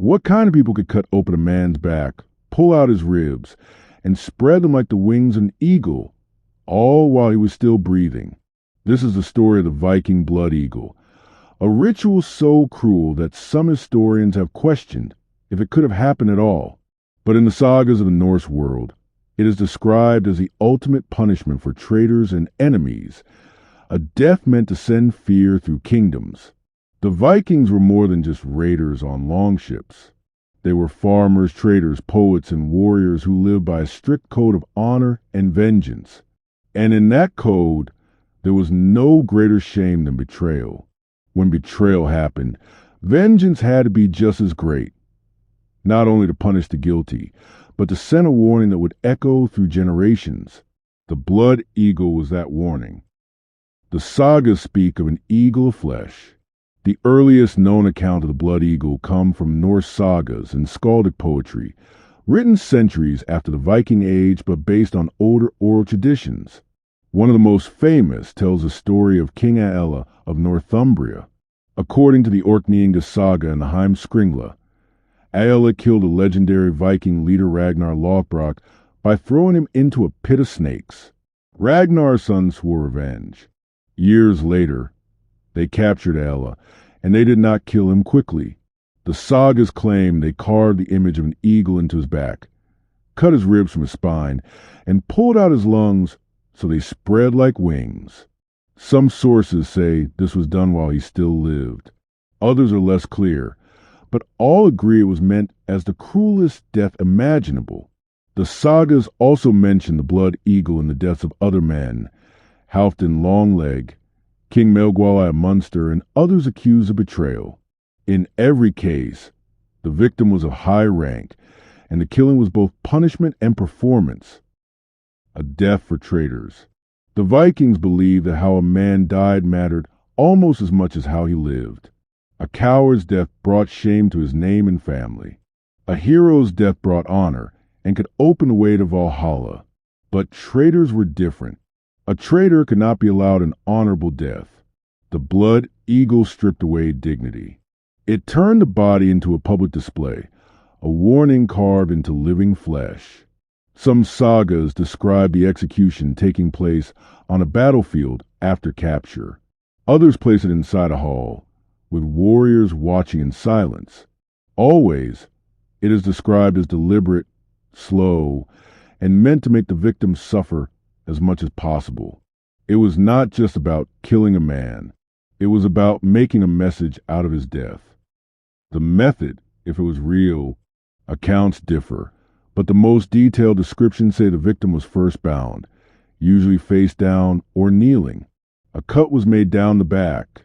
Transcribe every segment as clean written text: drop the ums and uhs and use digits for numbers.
What kind of people could cut open a man's back, pull out his ribs, and spread them like the wings of an eagle, all while he was still breathing? This is the story of the Viking Blood Eagle, a ritual so cruel that some historians have questioned if it could have happened at all. But in the sagas of the Norse world, it is described as the ultimate punishment for traitors and enemies, a death meant to send fear through kingdoms. The Vikings were more than just raiders on longships. They were farmers, traders, poets, and warriors who lived by a strict code of honor and vengeance. And in that code, there was no greater shame than betrayal. When betrayal happened, vengeance had to be just as great, not only to punish the guilty, but to send a warning that would echo through generations. The Blood Eagle was that warning. The sagas speak of an eagle of flesh. The earliest known account of the Blood Eagle come from Norse sagas and skaldic poetry, written centuries after the Viking Age but based on older oral traditions. One of the most famous tells the story of King Ælla of Northumbria. According to the Orkneyinga saga and the Heimskringla, Aellas killed a legendary Viking leader Ragnar Lothbrok by throwing him into a pit of snakes. Ragnar's sons swore revenge. Years later, they captured Aellas, and they did not kill him quickly. The sagas claim they carved the image of an eagle into his back, cut his ribs from his spine, and pulled out his lungs so they spread like wings. Some sources say this was done while he still lived. Others are less clear, but all agree it was meant as the cruelest death imaginable. The sagas also mention the Blood Eagle in the deaths of other men, Halfdan Longleg, King Melgwalai of Munster, and others accused of betrayal. In every case, the victim was of high rank, and the killing was both punishment and performance, a death for traitors. The Vikings believed that how a man died mattered almost as much as how he lived. A coward's death brought shame to his name and family. A hero's death brought honor and could open the way to Valhalla. But traitors were different. A traitor could not be allowed an honorable death. The Blood Eagle stripped away dignity. It turned the body into a public display, a warning carved into living flesh. Some sagas describe the execution taking place on a battlefield after capture. Others place it inside a hall, with warriors watching in silence. Always, it is described as deliberate, slow, and meant to make the victim suffer as much as possible. It was not just about killing a man. It was about making a message out of his death. The method, if it was real, accounts differ, but the most detailed descriptions say the victim was first bound, usually face down or kneeling. A cut was made down the back,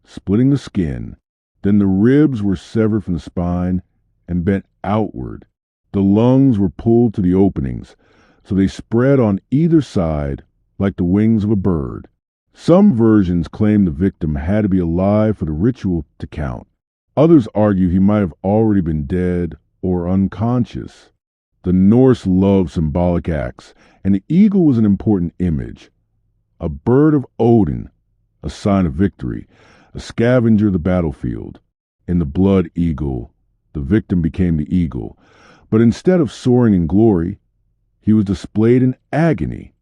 splitting the skin. Then the ribs were severed from the spine and bent outward. The lungs were pulled to the openings, so they spread on either side like the wings of a bird. Some versions claim the victim had to be alive for the ritual to count. Others argue he might have already been dead or unconscious. The Norse loved symbolic acts, and the eagle was an important image. A bird of Odin, a sign of victory, a scavenger of the battlefield. In the Blood Eagle, the victim became the eagle, but instead of soaring in glory, he was displayed in agony.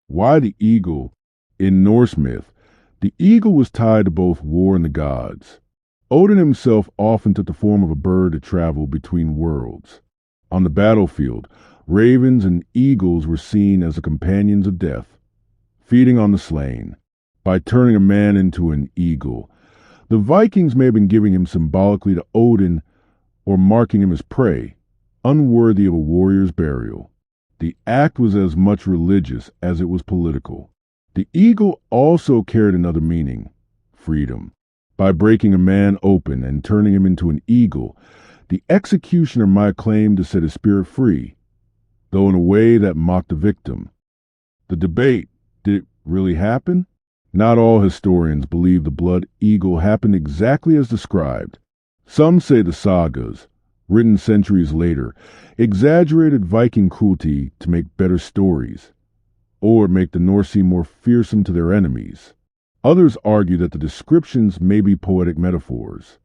Why the eagle? In Norse myth, the eagle was tied to both war and the gods. Odin himself often took the form of a bird to travel between worlds. On the battlefield, ravens and eagles were seen as the companions of death, feeding on the slain. By turning a man into an eagle, the Vikings may have been giving him symbolically to Odin or marking him as prey, unworthy of a warrior's burial. The act was as much religious as it was political. The eagle also carried another meaning, freedom. By breaking a man open and turning him into an eagle, the executioner might claim to set his spirit free, though in a way that mocked the victim. The debate, did it really happen? Not all historians believe the Blood Eagle happened exactly as described. Some say the sagas, written centuries later, exaggerated Viking cruelty to make better stories, or make the Norse seem more fearsome to their enemies. Others argue that the descriptions may be poetic metaphors.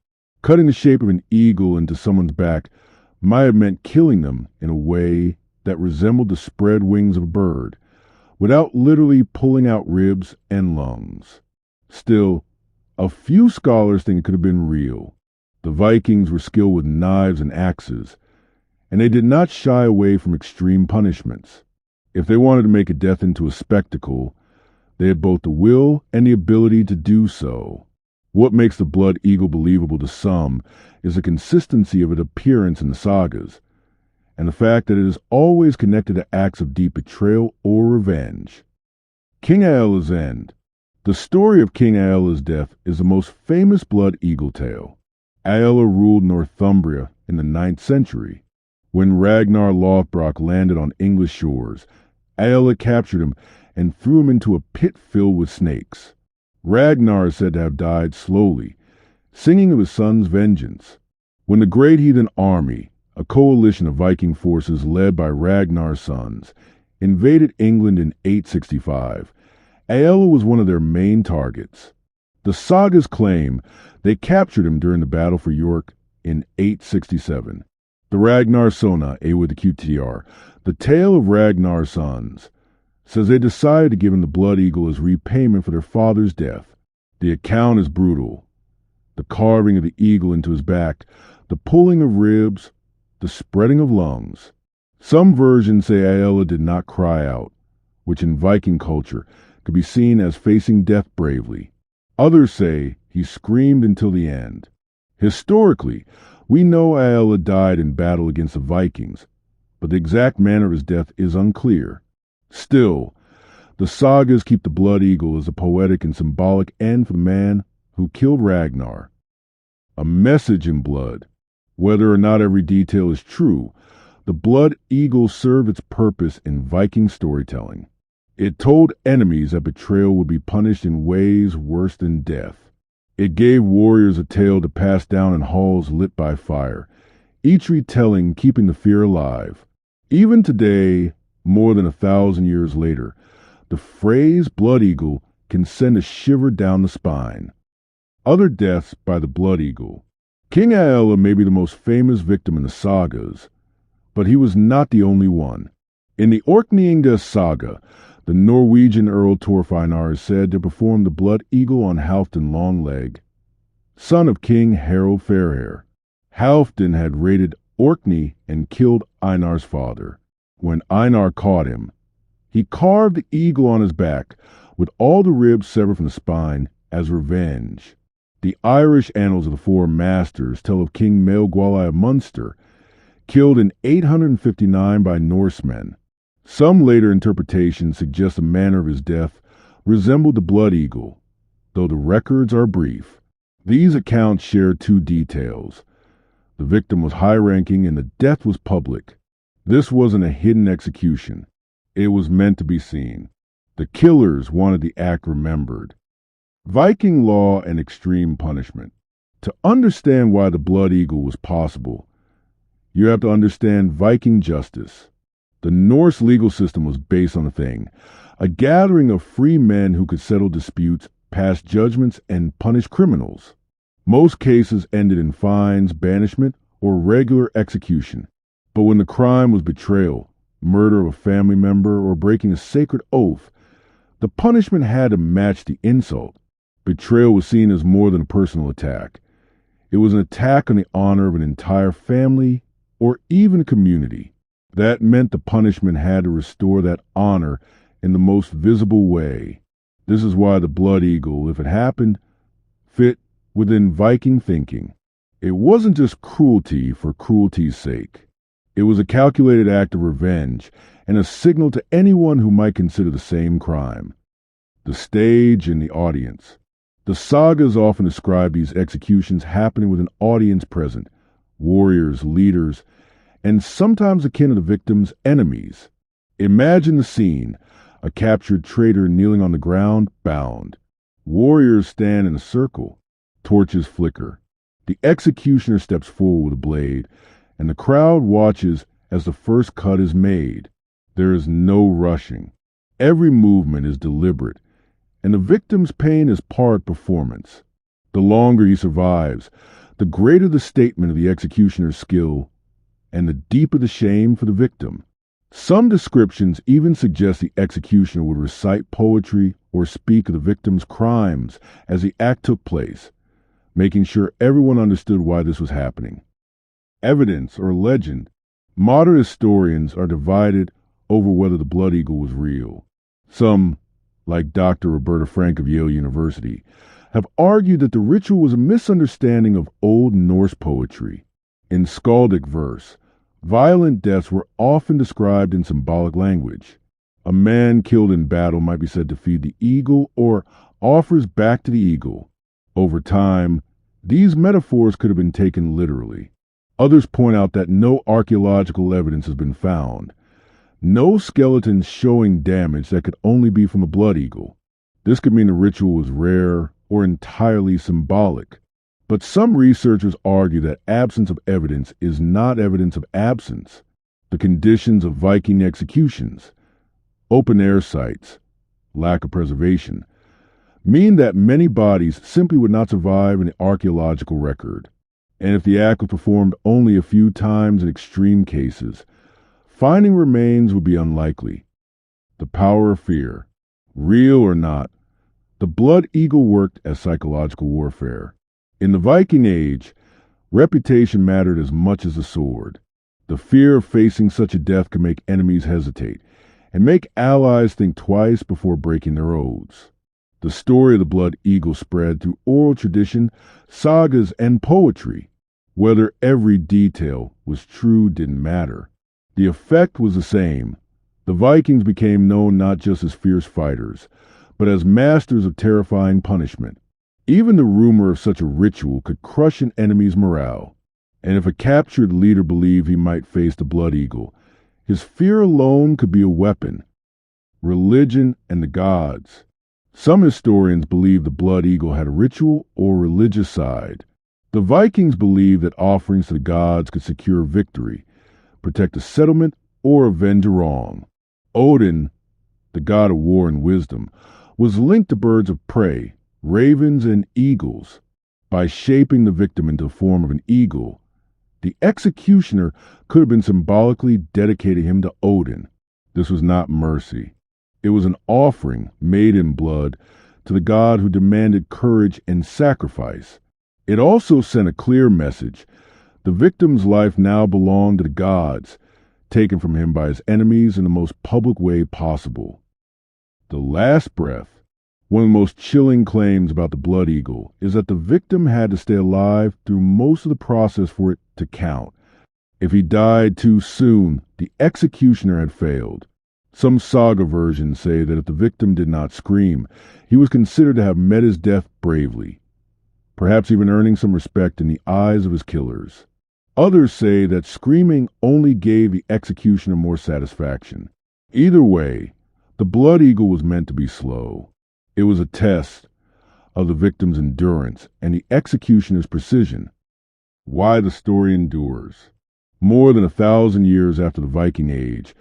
Cutting the shape of an eagle into someone's back might have meant killing them in a way that resembled the spread wings of a bird, without literally pulling out ribs and lungs. Still, a few scholars think it could have been real. The Vikings were skilled with knives and axes, and they did not shy away from extreme punishments. If they wanted to make a death into a spectacle, they had both the will and the ability to do so. What makes the blood eagle believable to some is the consistency of its appearance in the sagas, and the fact that it is always connected to acts of deep betrayal or revenge. King Ælla's end. The story of King Ælla's death is the most famous blood eagle tale. Aella ruled Northumbria in the 9th century. When Ragnar Lothbrok landed on English shores, Aella captured him and threw him into a pit filled with snakes. Ragnar is said to have died slowly, singing of his son's vengeance. When the great heathen army, a coalition of Viking forces led by Ragnar's sons, invaded England in 865, Aella was one of their main targets. The sagas claim they captured him during the battle for York in 867. The Ragnar Sona, A with the QTR, the tale of Ragnar's sons, says they decided to give him the blood eagle as repayment for their father's death. The account is brutal. The carving of the eagle into his back, the pulling of ribs, the spreading of lungs. Some versions say Aella did not cry out, which in Viking culture could be seen as facing death bravely. Others say he screamed until the end. Historically, we know Aella died in battle against the Vikings, but the exact manner of his death is unclear. Still, the sagas keep the blood eagle as a poetic and symbolic end for the man who killed Ragnar. A message in blood. Whether or not every detail is true, the blood eagle served its purpose in Viking storytelling. It told enemies that betrayal would be punished in ways worse than death. It gave warriors a tale to pass down in halls lit by fire, each retelling keeping the fear alive. Even today, more than 1,000 years later, the phrase blood eagle can send a shiver down the spine. Other deaths by the blood eagle. King Ælla may be the most famous victim in the sagas, but he was not the only one. In the Orkneyinga saga, the Norwegian Earl Thorfeinar is said to perform the blood eagle on Halfdan Longleg, son of King Harald Fairhair. Halfdan had raided Orkney and killed Einar's father. When Einar caught him, he carved the eagle on his back, with all the ribs severed from the spine, as revenge. The Irish annals of the Four Masters tell of King Maelgwalai of Munster, killed in 859 by Norsemen. Some later interpretations suggest the manner of his death resembled the blood eagle, though the records are brief. These accounts share two details. The victim was high-ranking and the death was public. This wasn't a hidden execution. It was meant to be seen. The killers wanted the act remembered. Viking law and extreme punishment. To understand why the blood eagle was possible, you have to understand Viking justice. The Norse legal system was based on a thing, a gathering of free men who could settle disputes, pass judgments, and punish criminals. Most cases ended in fines, banishment, or regular execution. But when the crime was betrayal, murder of a family member, or breaking a sacred oath, the punishment had to match the insult. Betrayal was seen as more than a personal attack. It was an attack on the honor of an entire family or even community. That meant the punishment had to restore that honor in the most visible way. This is why the blood eagle, if it happened, fit within Viking thinking. It wasn't just cruelty for cruelty's sake. It was a calculated act of revenge and a signal to anyone who might consider the same crime. The stage and the audience. The sagas often describe these executions happening with an audience present, warriors, leaders, and sometimes akin to the victim's enemies. Imagine the scene, a captured traitor kneeling on the ground, bound. Warriors stand in a circle. Torches flicker. The executioner steps forward with a blade, and the crowd watches as the first cut is made. There is no rushing. Every movement is deliberate, and the victim's pain is part performance. The longer he survives, the greater the statement of the executioner's skill and the deeper the shame for the victim. Some descriptions even suggest the executioner would recite poetry or speak of the victim's crimes as the act took place, making sure everyone understood why this was happening. Evidence or legend. Modern historians are divided over whether the Blood Eagle was real. Some, like Dr. Roberta Frank of Yale University, have argued that the ritual was a misunderstanding of Old Norse poetry. In skaldic verse, violent deaths were often described in symbolic language. A man killed in battle might be said to feed the eagle or offers back to the eagle. Over time, these metaphors could have been taken literally. Others point out that no archaeological evidence has been found. No skeletons showing damage that could only be from a blood eagle. This could mean the ritual was rare or entirely symbolic. But some researchers argue that absence of evidence is not evidence of absence. The conditions of Viking executions, open-air sites, lack of preservation, mean that many bodies simply would not survive in the archaeological record. And if the act was performed only a few times in extreme cases, finding remains would be unlikely. The power of fear. Real or not, the Blood Eagle worked as psychological warfare. In the Viking Age, reputation mattered as much as the sword. The fear of facing such a death could make enemies hesitate and make allies think twice before breaking their oaths. The story of the Blood Eagle spread through oral tradition, sagas, and poetry. Whether every detail was true didn't matter. The effect was the same. The Vikings became known not just as fierce fighters, but as masters of terrifying punishment. Even the rumor of such a ritual could crush an enemy's morale. And if a captured leader believed he might face the Blood Eagle, his fear alone could be a weapon. Religion and the gods. Some historians believe the Blood Eagle had a ritual or religious side. The Vikings believed that offerings to the gods could secure victory, protect a settlement, or avenge a wrong. Odin, the god of war and wisdom, was linked to birds of prey, ravens and eagles. By shaping the victim into the form of an eagle, the executioner could have been symbolically dedicating him to Odin. This was not mercy. It was an offering made in blood to the god who demanded courage and sacrifice. It also sent a clear message. The victim's life now belonged to the gods, taken from him by his enemies in the most public way possible. The last breath. One of the most chilling claims about the Blood Eagle is that the victim had to stay alive through most of the process for it to count. If he died too soon, the executioner had failed. Some saga versions say that if the victim did not scream, he was considered to have met his death bravely, perhaps even earning some respect in the eyes of his killers. Others say that screaming only gave the executioner more satisfaction. Either way, the Blood Eagle was meant to be slow. It was a test of the victim's endurance and the executioner's precision. Why the story endures. More than 1,000 years after the Viking Age,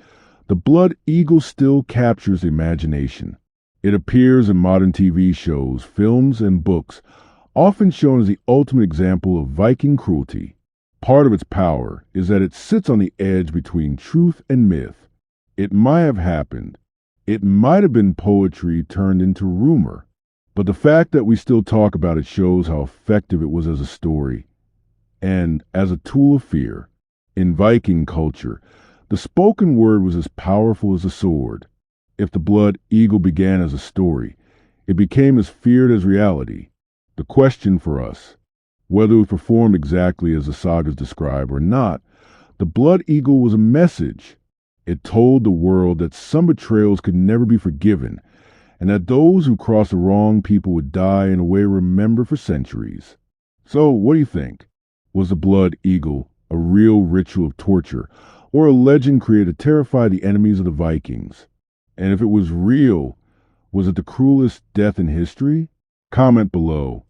the Blood Eagle still captures the imagination. It appears in modern TV shows, films, and books, often shown as the ultimate example of Viking cruelty. Part of its power is that it sits on the edge between truth and myth. It might have happened. It might have been poetry turned into rumor. But the fact that we still talk about it shows how effective it was as a story and as a tool of fear. In Viking culture, the spoken word was as powerful as a sword. If the Blood Eagle began as a story, it became as feared as reality. The question for us, whether it was performed exactly as the sagas describe or not, the Blood Eagle was a message. It told the world that some betrayals could never be forgiven, and that those who crossed the wrong people would die in a way remembered for centuries. So, what do you think? Was the Blood Eagle a real ritual of torture, or a legend created to terrify the enemies of the Vikings? And if it was real, was it the cruelest death in history? Comment below.